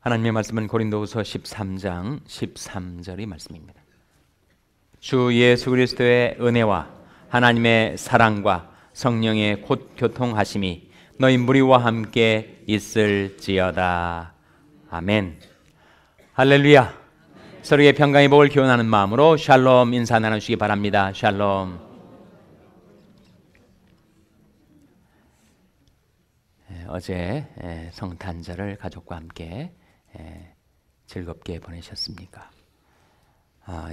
하나님의 말씀은 고린도후서 13장 13절의 말씀입니다. 주 예수 그리스도의 은혜와 하나님의 사랑과 성령의 곧 교통하심이 너희 무리와 함께 있을지어다. 아멘. 할렐루야. 서로의 평강의 복을 기원하는 마음으로 샬롬 인사 나누시기 바랍니다. 샬롬. 어제 성탄절을 가족과 함께 즐겁게 보내셨습니까?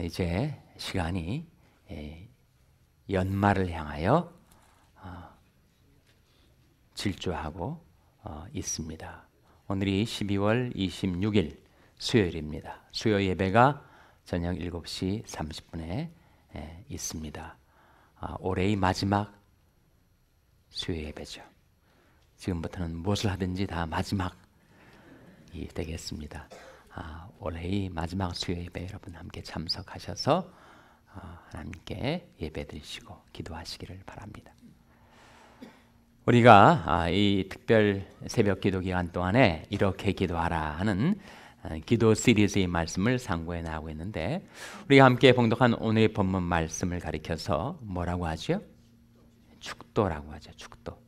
이제 시간이 연말을 향하여 질주하고 있습니다. 오늘이 12월 26일 수요일입니다. 수요 예배가 저녁 7시 30분에 있습니다. 올해의 마지막 수요 예배죠. 지금부터는 무엇을 하든지 다 마지막이 되겠습니다. 올해의 마지막 수요 예배 여러분 함께 참석하셔서 하나님께 예배 드리시고 기도하시기를 바랍니다. 우리가 이 특별 새벽 기도 기간 동안에 이렇게 기도하라 하는 기도 시리즈의 말씀을 상고해 나가고 있는데, 우리가 함께 봉독한 오늘의 본문 말씀을 가리켜서 뭐라고 하죠? 축도라고 하죠. 축도.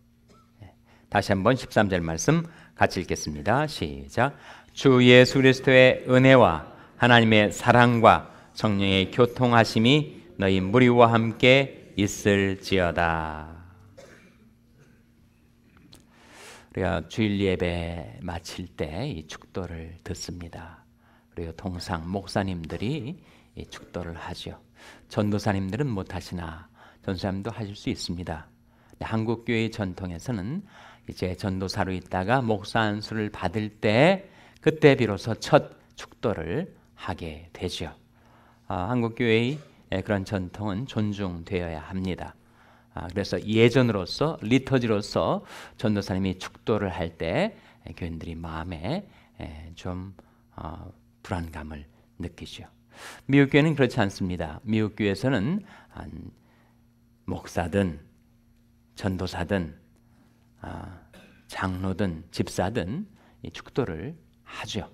다시 한번 13절 말씀 같이 읽겠습니다. 시작. 주 예수 그리스도의 은혜와 하나님의 사랑과 성령의 교통하심이 너희 무리와 함께 있을지어다. 우리가 주일 예배 마칠 때 이 축도를 듣습니다. 그리고 통상 목사님들이 이 축도를 하죠. 전도사님들은 못하시나 전도사님도 하실 수 있습니다. 한국 교회의 전통에서는 이제 전도사로 있다가 목사 안수를 받을 때 그때 비로소 첫 축도를 하게 되죠. 한국 교회의 그런 전통은 존중되어야 합니다. 그래서 예전으로서 리터지로서 전도사님이 축도를 할 때 교인들이 마음에 좀 불안감을 느끼죠. 미국 교회는 그렇지 않습니다. 미국 교회에서는 목사든 전도사든 장로든 집사든 이 축도를 하죠.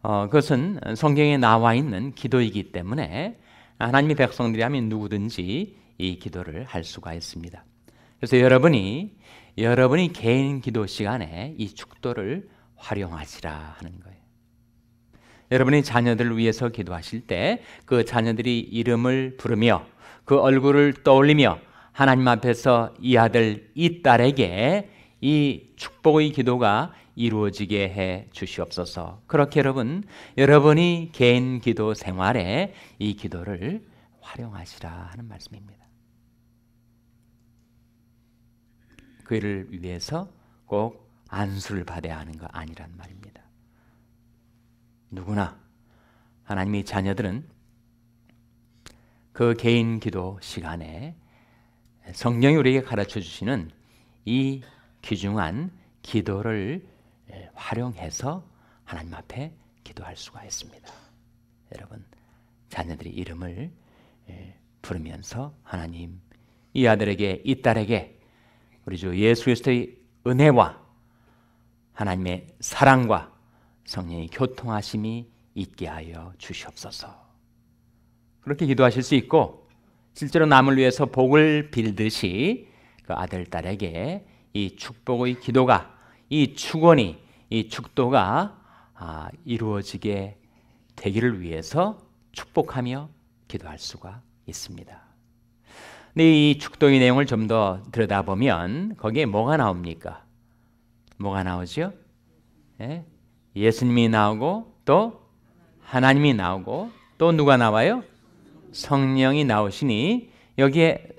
그것은 성경에 나와 있는 기도이기 때문에 하나님의 백성들이라면 누구든지 이 기도를 할 수가 있습니다. 그래서 여러분이 개인 기도 시간에 이 축도를 활용하시라 하는 거예요. 여러분이 자녀들을 위해서 기도하실 때 그 자녀들이 이름을 부르며 그 얼굴을 떠올리며 하나님 앞에서 이 아들 이 딸에게 이 축복의 기도가 이루어지게 해 주시옵소서. 그렇게 여러분이 개인 기도 생활에 이 기도를 활용하시라 하는 말씀입니다. 그 일을 위해서 꼭 안수를 받아야 하는 거 아니란 말입니다. 누구나 하나님의 자녀들은 그 개인 기도 시간에 성령이 우리에게 가르쳐 주시는 이 귀중한 기도를 활용해서 하나님 앞에 기도할 수가 있습니다. 여러분, 자녀들의 이름을 부르면서 하나님, 이 아들에게 이 딸에게 우리 주 예수 그리스도의 은혜와 하나님의 사랑과 성령의 교통하심이 있게 하여 주시옵소서. 그렇게 기도하실 수 있고, 실제로 남을 위해서 복을 빌듯이 그 아들, 딸에게 이 축복의 기도가, 이 축원이, 이 축도가 이루어지게 되기를 위해서 축복하며 기도할 수가 있습니다. 근데 이 축도의 내용을 좀 더 들여다보면 거기에 뭐가 나옵니까? 뭐가 나오죠? 예수님이 나오고 또 하나님이 나오고 또 누가 나와요? 성령이 나오시니 여기에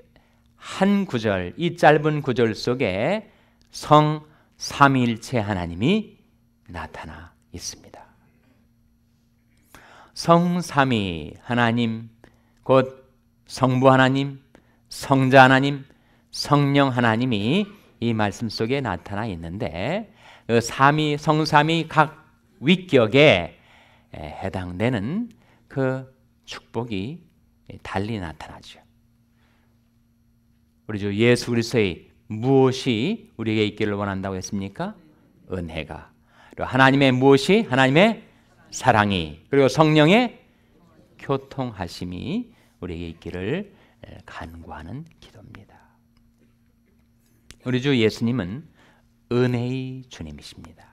한 구절, 이 짧은 구절 속에 성 삼위일체 하나님이 나타나 있습니다. 성 삼위 하나님, 곧 성부 하나님, 성자 하나님, 성령 하나님이 이 말씀 속에 나타나 있는데, 그 성삼위 각 위격에 해당되는 그 축복이 달리 나타나죠. 우리 주 예수 그리스도의 무엇이 우리에게 있기를 원한다고 했습니까? 은혜가. 그리고 하나님의 무엇이? 하나님의 사랑이, 그리고 성령의 교통하심이 우리에게 있기를 간구하는 기도입니다. 우리 주 예수님은 은혜의 주님이십니다.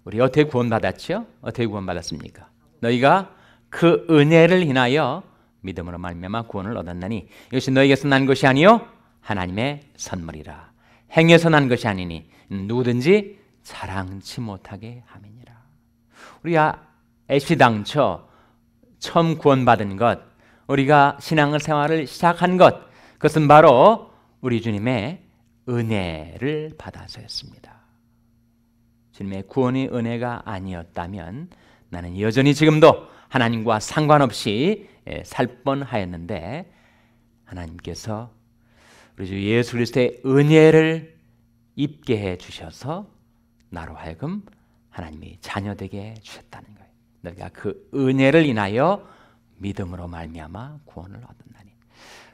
우리 어떻게 구원받았죠? 어떻게 구원받았습니까? 너희가 그 은혜를 인하여 믿음으로 말미암아 구원을 얻었나니 이것이 너희에게서 난 것이 아니요 하나님의 선물이라. 행해서 난 것이 아니니 누구든지 자랑치 못하게 함이니라. 우리가 애시당초 처음 구원받은 것, 우리가 신앙생활을 시작한 것, 그것은 바로 우리 주님의 은혜를 받아서였습니다. 주님의 구원의 은혜가 아니었다면 나는 여전히 지금도 하나님과 상관없이 살 뻔하였는데, 하나님께서 우리 주 예수 그리스도의 은혜를 입게 해 주셔서 나로 하여금 하나님이 자녀되게 주셨다는 거예요. 너희가 그 은혜를 인하여 믿음으로 말미암아 구원을 얻었나니.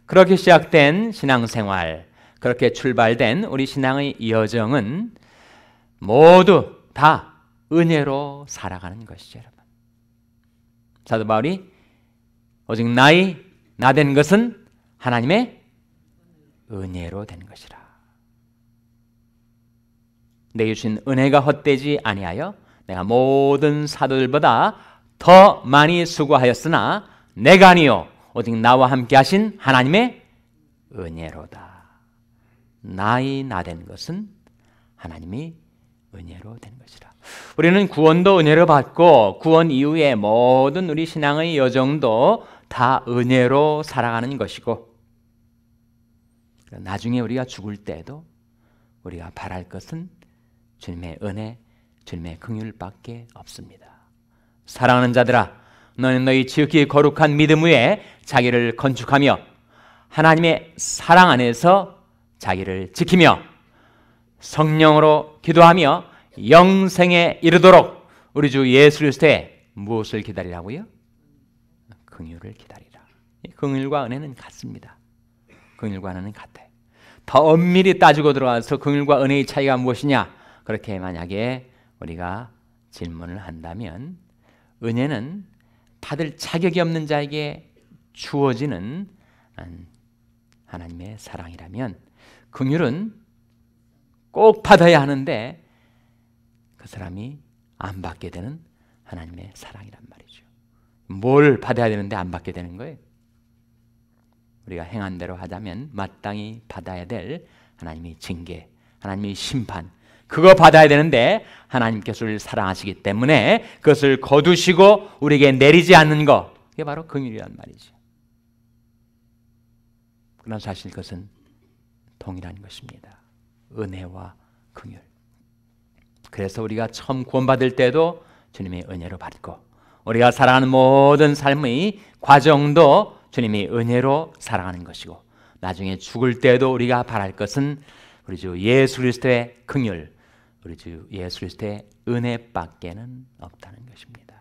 그렇게 시작된 신앙생활, 그렇게 출발된 우리 신앙의 여정은 모두 다 은혜로 살아가는 것이죠, 여러분. 사도 바울이 오직 나 된 것은 하나님의 은혜로 된 것이라. 내게 주신 은혜가 헛되지 아니하여 내가 모든 사도들보다 더 많이 수고하였으나 내가 아니요 오직 나와 함께 하신 하나님의 은혜로다. 나 된 것은 하나님이 은혜로 된 것이라. 우리는 구원도 은혜로 받고 구원 이후의 모든 우리 신앙의 여정도 다 은혜로 살아가는 것이고, 나중에 우리가 죽을 때도 우리가 바랄 것은 주님의 은혜, 주님의 긍휼밖에 없습니다. 사랑하는 자들아, 너는 너희 지극히 거룩한 믿음 위에 자기를 건축하며 하나님의 사랑 안에서 자기를 지키며 성령으로 기도하며 영생에 이르도록 우리 주 예수 그리스도의 무엇을 기다리라고요? 긍휼을 기다리라. 긍휼과 은혜는 같습니다. 긍휼과 은혜는 같아요. 더 엄밀히 따지고 들어가서 긍휼과 은혜의 차이가 무엇이냐? 그렇게 만약에 우리가 질문을 한다면, 은혜는 받을 자격이 없는 자에게 주어지는 하나님의 사랑이라면, 긍휼은 꼭 받아야 하는데 그 사람이 안 받게 되는 하나님의 사랑이란 말이죠. 뭘 받아야 되는데 안 받게 되는 거예요? 우리가 행한 대로 하자면 마땅히 받아야 될 하나님의 징계, 하나님의 심판, 그거 받아야 되는데 하나님께서 우리를 사랑하시기 때문에 그것을 거두시고 우리에게 내리지 않는 것, 그게 바로 긍휼이란 말이죠. 그러나 사실 그것은 동일한 것입니다. 은혜와 긍휼. 그래서 우리가 처음 구원받을 때도 주님의 은혜로 받고, 우리가 살아가는 모든 삶의 과정도 주님의 은혜로 살아가는 것이고, 나중에 죽을 때도 우리가 바랄 것은 우리 주 예수 그리스도의 긍휼, 우리 주 예수 그리스도의 은혜밖에는 없다는 것입니다.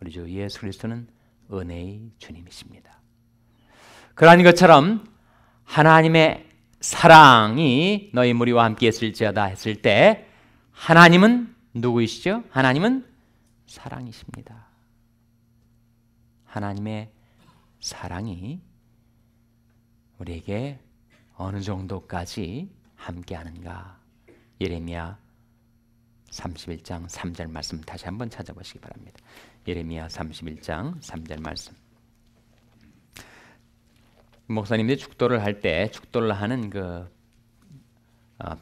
우리 주 예수 그리스도는 은혜의 주님이십니다. 그러한 것처럼 하나님의 사랑이 너희 무리와 함께 했을지어다 했을 때, 하나님은 누구이시죠? 하나님은 사랑이십니다. 하나님의 사랑이 우리에게 어느 정도까지 함께하는가? 예레미야 31장 3절 말씀 다시 한번 찾아보시기 바랍니다. 예레미야 31장 3절 말씀. 목사님들이 축도를 할 때 축도를 하는 그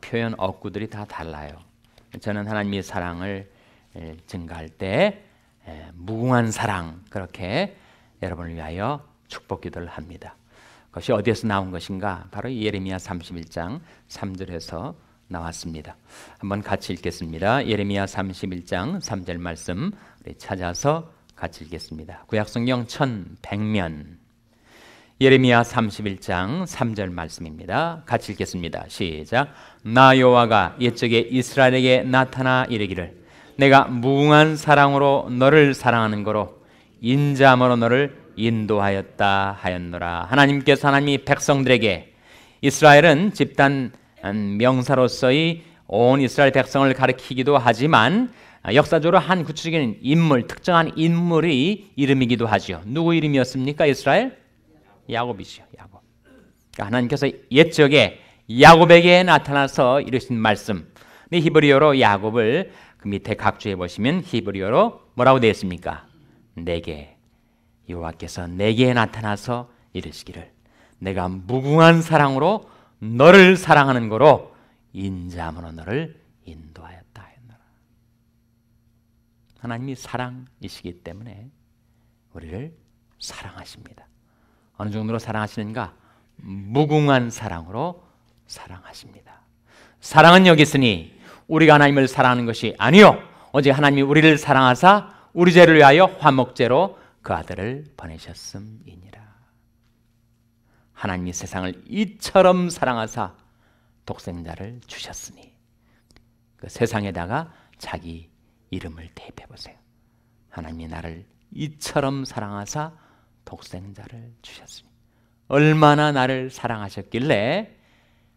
표현 어구들이 다 달라요. 저는 하나님의 사랑을 증가할 때 무궁한 사랑, 그렇게 여러분을 위하여 축복 기도를 합니다. 그것이 어디에서 나온 것인가? 바로 예레미야 31장 3절에서 나왔습니다. 한번 같이 읽겠습니다. 예레미야 31장 3절 말씀 찾아서 같이 읽겠습니다. 구약성경 1100면 예레미야 31장 3절 말씀입니다. 같이 읽겠습니다. 시작. 나 여호와가 옛적에 이스라엘에게 나타나 이르기를 내가 무궁한 사랑으로 너를 사랑하는 거로 인자함으로 너를 인도하였다 하였노라. 하나님께서 하나님이 백성들에게, 이스라엘은 집단 명사로서의 온 이스라엘 백성을 가리키기도 하지만 역사적으로 한 구체적인 인물, 특정한 인물의 이름이기도 하죠. 누구 이름이었습니까? 이스라엘? 야곱이죠. 야곱. 그러니까 하나님께서 옛적에 야곱에게 나타나서 이르신 말씀. 히브리어로 야곱을 그 밑에 각주해 보시면 히브리어로 뭐라고 되어 있습니까? 내게, 여호와께서 내게 나타나서 이르시기를 내가 무궁한 사랑으로 너를 사랑하는 거로 인자함으로 너를 인도하였다 했노라. 하나님이 사랑이시기 때문에 우리를 사랑하십니다. 어느 정도로 사랑하시는가? 무궁한 사랑으로 사랑하십니다. 사랑은 여기 있으니 우리가 하나님을 사랑하는 것이 아니요 오직 하나님이 우리를 사랑하사 우리 죄를 위하여 화목제로 그 아들을 보내셨음이니라. 하나님이 세상을 이처럼 사랑하사 독생자를 주셨으니 그 세상에다가 자기 이름을 대입해 보세요. 하나님이 나를 이처럼 사랑하사 독생자를 주셨으니 얼마나 나를 사랑하셨길래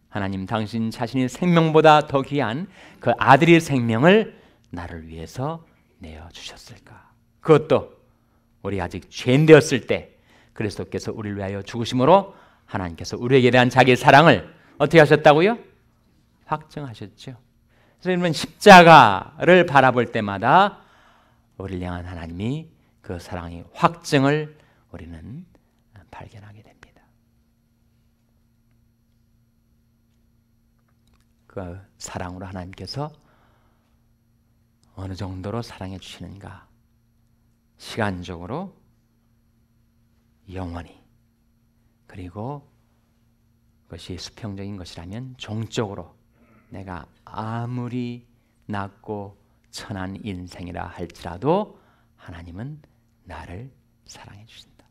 하나님 당신 자신이 생명보다 더 귀한 그 아들의 생명을 나를 위해서 내어주셨을까. 그것도 우리 아직 죄인되었을 때 그리스도께서 우리를 위하여 죽으심으로 하나님께서 우리에게 대한 자기의 사랑을 어떻게 하셨다고요? 확증하셨죠. 그래서 여러분 십자가를 바라볼 때마다 우리를 향한 하나님이 그 사랑의 확증을 우리는 발견하게 됩니다. 그 사랑으로 하나님께서 어느 정도로 사랑해 주시는가? 시간적으로, 영원히, 그리고 그것이 수평적인 것이라면 종적으로 내가 아무리 낮고 천한 인생이라 할지라도 하나님은 나를 사랑해 주신다.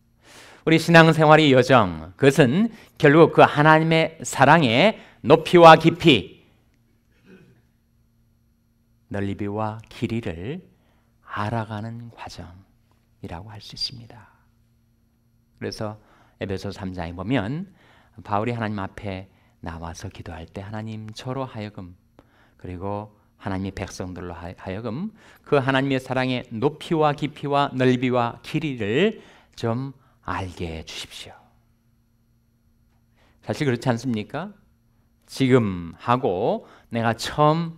우리 신앙생활의 여정, 그것은 결국 그 하나님의 사랑의 높이와 깊이, 넓이와 길이를 알아가는 과정이라고 할 수 있습니다. 그래서 에베소 3장에 보면 바울이 하나님 앞에 나와서 기도할 때 하나님 저로 하여금 그리고 하나님의 백성들로 하여금 그 하나님의 사랑의 높이와 깊이와 넓이와 길이를 좀 알게 해 주십시오. 사실 그렇지 않습니까? 지금 하고 내가 처음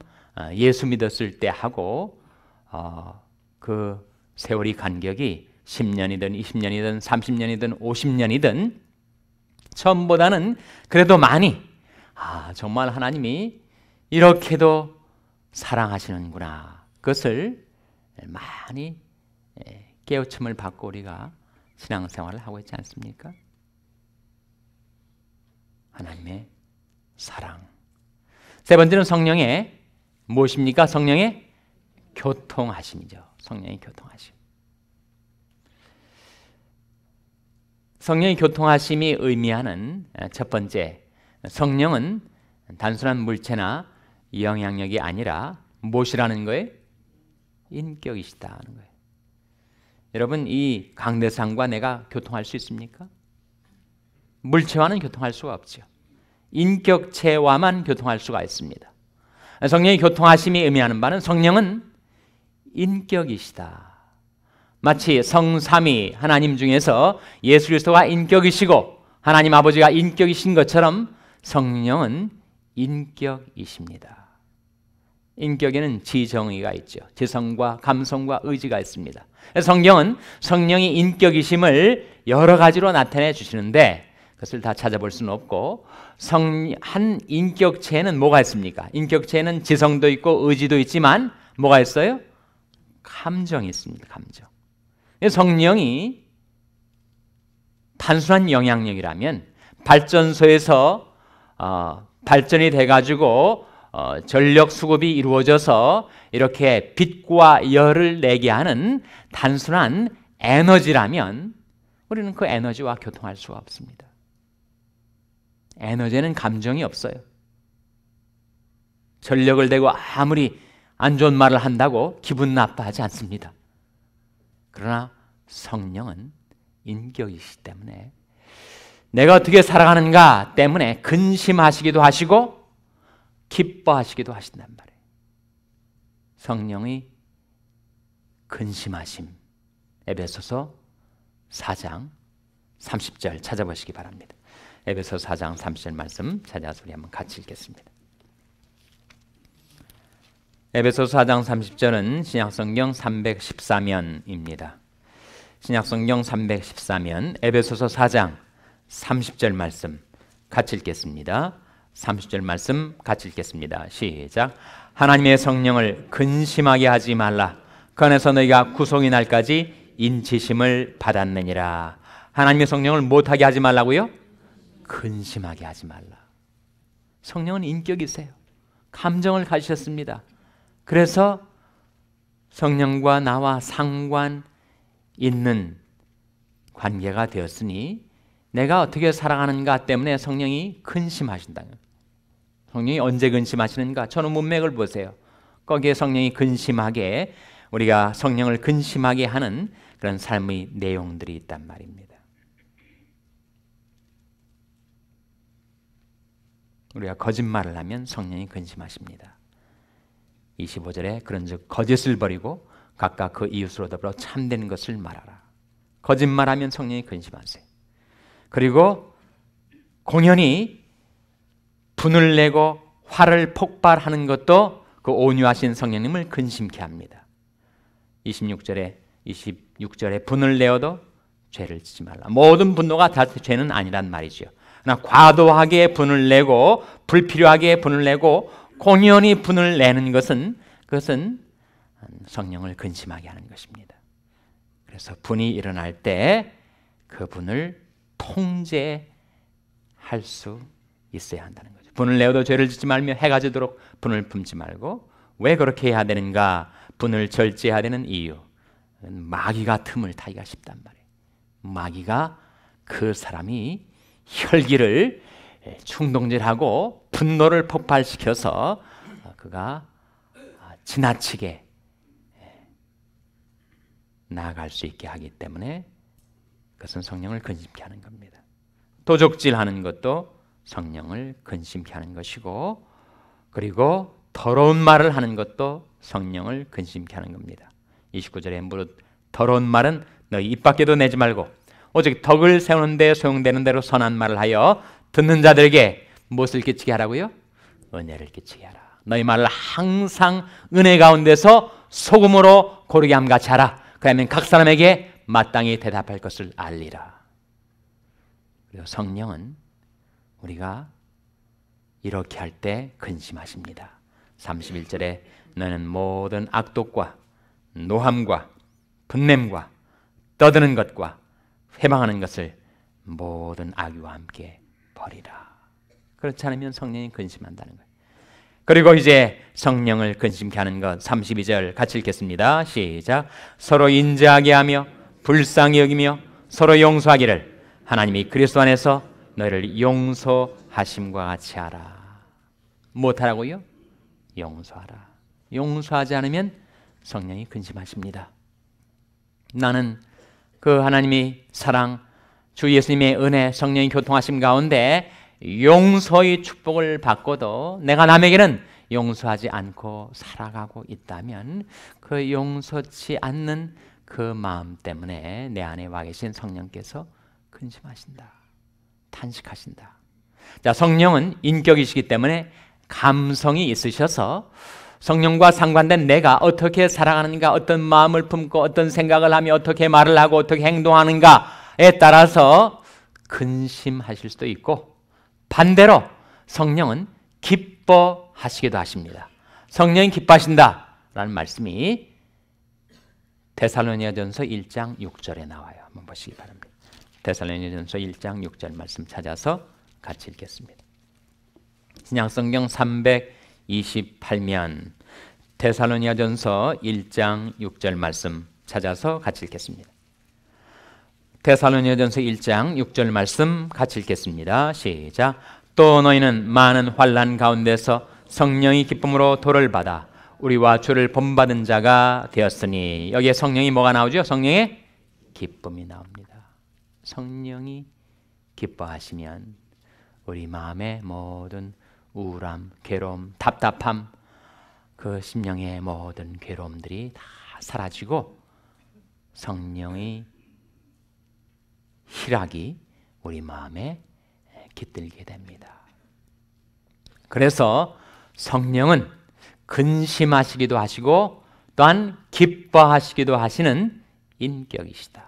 예수 믿었을 때 하고 그 세월이 간격이 10년이든 20년이든 30년이든 50년이든 처음보다는 그래도 많이 정말 하나님이 이렇게도 사랑하시는구나, 그것을 많이 깨우침을 받고 우리가 신앙생활을 하고 있지 않습니까? 하나님의 사랑. 세 번째는 성령의 무엇입니까? 성령의 교통하심이죠. 성령의 교통하심. 성령의 교통하심이 의미하는 첫 번째, 성령은 단순한 물체나 영향력이 아니라 무엇이라는 거예요? 인격이시다는 거예요. 여러분, 이 강대상과 내가 교통할 수 있습니까? 물체와는 교통할 수가 없죠. 인격체와만 교통할 수가 있습니다. 성령의 교통하심이 의미하는 바는 성령은 인격이시다. 마치 성삼위 하나님 중에서 예수 그리스도가 인격이시고 하나님 아버지가 인격이신 것처럼 성령은 인격이십니다. 인격에는 지정의가 있죠. 지성과 감성과 의지가 있습니다. 성경은 성령이 인격이심을 여러 가지로 나타내 주시는데 그것을 다 찾아볼 수는 없고, 한 인격체에는 뭐가 있습니까? 인격체에는 지성도 있고 의지도 있지만 뭐가 있어요? 감정이 있습니다. 감정. 성령이 단순한 영향력이라면 발전소에서 발전이 돼가지고 전력 수급이 이루어져서 이렇게 빛과 열을 내게 하는 단순한 에너지라면 우리는 그 에너지와 교통할 수가 없습니다. 에너지에는 감정이 없어요. 전력을 대고 아무리 안 좋은 말을 한다고 기분 나빠하지 않습니다. 그러나 성령은 인격이시기 때문에 내가 어떻게 살아가는가 때문에 근심하시기도 하시고 기뻐하시기도 하신단 말이에요. 성령의 근심하심. 에베소서 4장 30절 찾아보시기 바랍니다. 에베소서 4장 30절 말씀 찾아서 우리 한번 같이 읽겠습니다. 에베소서 4장 30절은 신약성경 314면입니다. 신약성경 314면 에베소서 4장 30절 말씀 같이 읽겠습니다. 30절 말씀 같이 읽겠습니다. 시작. 하나님의 성령을 근심하게 하지 말라. 그 안에서 너희가 구속의 날까지 인치심을 받았느니라. 하나님의 성령을 못하게 하지 말라고요? 근심하게 하지 말라. 성령은 인격이세요. 감정을 가지셨습니다. 그래서 성령과 나와 상관 있는 관계가 되었으니 내가 어떻게 살아가는가 때문에 성령이 근심하신다. 성령이 언제 근심하시는가? 저는 문맥을 보세요. 거기에 성령이 근심하게, 우리가 성령을 근심하게 하는 그런 삶의 내용들이 있단 말입니다. 우리가 거짓말을 하면 성령이 근심하십니다. 25절에 그런즉 거짓을 버리고 각각 그 이웃으로 더불어 참된 것을 말하라. 거짓말하면 성령이 근심하세요. 그리고 공연히 분을 내고 화를 폭발하는 것도 그 온유하신 성령님을 근심케 합니다. 26절에 분을 내어도 죄를 지지 말라. 모든 분노가 다 죄는 아니란 말이죠. 그러나 과도하게 분을 내고 불필요하게 분을 내고 공연히 분을 내는 것은 그것은 성령을 근심하게 하는 것입니다. 그래서 분이 일어날 때 그 분을 통제할 수 있어야 한다는 거죠. 분을 내어도 죄를 짓지 말며 해가 지도록 분을 품지 말고, 왜 그렇게 해야 되는가? 분을 절제해야 되는 이유, 마귀가 틈을 타기가 쉽단 말이에요. 마귀가 그 사람이 혈기를 충동질하고 분노를 폭발시켜서 그가 지나치게 나아갈 수 있게 하기 때문에 그것은 성령을 근심케 하는 겁니다. 도적질하는 것도 성령을 근심케 하는 것이고, 그리고 더러운 말을 하는 것도 성령을 근심케 하는 겁니다. 29절에 무릇 더러운 말은 너희 입 밖에도 내지 말고 오직 덕을 세우는 데 소용되는 대로 선한 말을 하여 듣는 자들에게 무엇을 끼치게 하라고요? 은혜를 끼치게 하라. 너희 말을 항상 은혜 가운데서 소금으로 고르게 함같이 하라. 그러면 각 사람에게 마땅히 대답할 것을 알리라. 그리고 성령은 우리가 이렇게 할 때 근심하십니다. 31절에 너는 모든 악독과 노함과 분냄과 떠드는 것과 회방하는 것을 모든 악의와 함께 버리라. 그렇지 않으면 성령이 근심한다는 거예요. 그리고 이제 성령을 근심케 하는 것 32절 같이 읽겠습니다. 시작. 서로 인자하게 하며 불쌍히 여기며 서로 용서하기를 하나님이 그리스도 안에서 너희를 용서하심과 같이 하라. 무엇하라고요? 용서하라. 용서하지 않으면 성령이 근심하십니다. 나는 그 하나님의 사랑, 주 예수님의 은혜, 성령의 교통하심 가운데 용서의 축복을 받고도 내가 남에게는 용서하지 않고 살아가고 있다면 그 용서치 않는 그 마음 때문에 내 안에 와 계신 성령께서 근심하신다. 탄식하신다. 자, 성령은 인격이시기 때문에 감성이 있으셔서 성령과 상관된 내가 어떻게 살아가는가, 어떤 마음을 품고 어떤 생각을 하며 어떻게 말을 하고 어떻게 행동하는가에 따라서 근심하실 수도 있고, 반대로 성령은 기뻐하시기도 하십니다. 성령이 기뻐하신다라는 말씀이 데살로니가전서 1장 6절에 나와요. 한번 보시기 바랍니다. 데살로니가전서 1장 6절 말씀 찾아서 같이 읽겠습니다. 신약성경 328면 데살로니가전서 1장 6절 말씀 찾아서 같이 읽겠습니다. 데살로니가전서 1장 6절 말씀 같이 읽겠습니다. 시작. 또 너희는 많은 환난 가운데서 성령의 기쁨으로 도를 받아 우리와 주를 본받은 자가 되었으니. 여기에 성령이 뭐가 나오죠? 성령의 기쁨이 나옵니다. 성령이 기뻐하시면 우리 마음의 모든 우울함, 괴로움, 답답함, 그 심령의 모든 괴로움들이 다 사라지고 성령의 희락이 우리 마음에 깃들게 됩니다. 그래서 성령은 근심하시기도 하시고 또한 기뻐하시기도 하시는 인격이시다.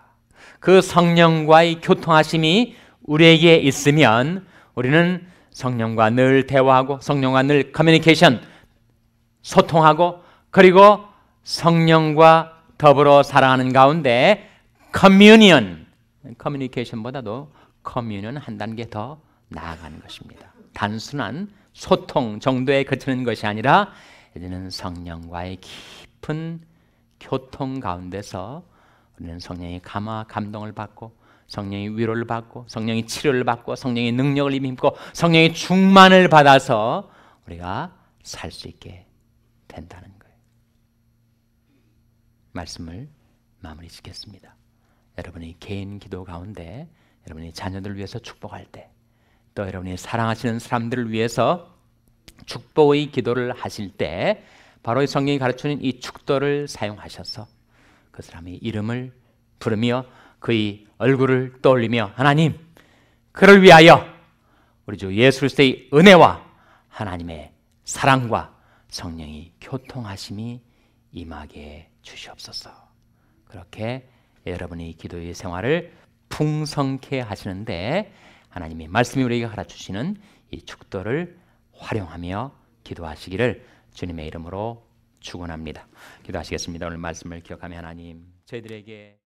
그 성령과의 교통하심이 우리에게 있으면 우리는 성령과 늘 대화하고 성령과 늘 커뮤니케이션, 소통하고 그리고 성령과 더불어 살아가는 가운데 커뮤니케이션보다도 커뮤니언은 한 단계 더 나아가는 것입니다. 단순한 소통 정도에 그치는 것이 아니라 이제는 성령과의 깊은 교통 가운데서 우리는 성령의 감동을 받고 성령의 위로를 받고 성령의 치료를 받고 성령의 능력을 힘입고 성령의 충만을 받아서 우리가 살 수 있게 된다는 거예요. 말씀을 마무리 짓겠습니다. 여러분이 개인 기도 가운데 여러분이 자녀들을 위해서 축복할 때, 또 여러분이 사랑하시는 사람들을 위해서 축복의 기도를 하실 때 바로 이 성경이 가르치는 이 축도를 사용하셔서 그 사람의 이름을 부르며 그의 얼굴을 떠올리며 하나님, 그를 위하여 우리 주 예수 그리스도의 은혜와 하나님의 사랑과 성령의 교통하심이 임하게 주시옵소서. 그렇게 여러분의 기도의 생활을 풍성케 하시는데 하나님의 말씀이 우리에게 가르쳐주시는 이 축도를 활용하며 기도하시기를 주님의 이름으로 축원합니다. 기도하시겠습니다. 오늘 말씀을 기억하며 하나님, 저희들에게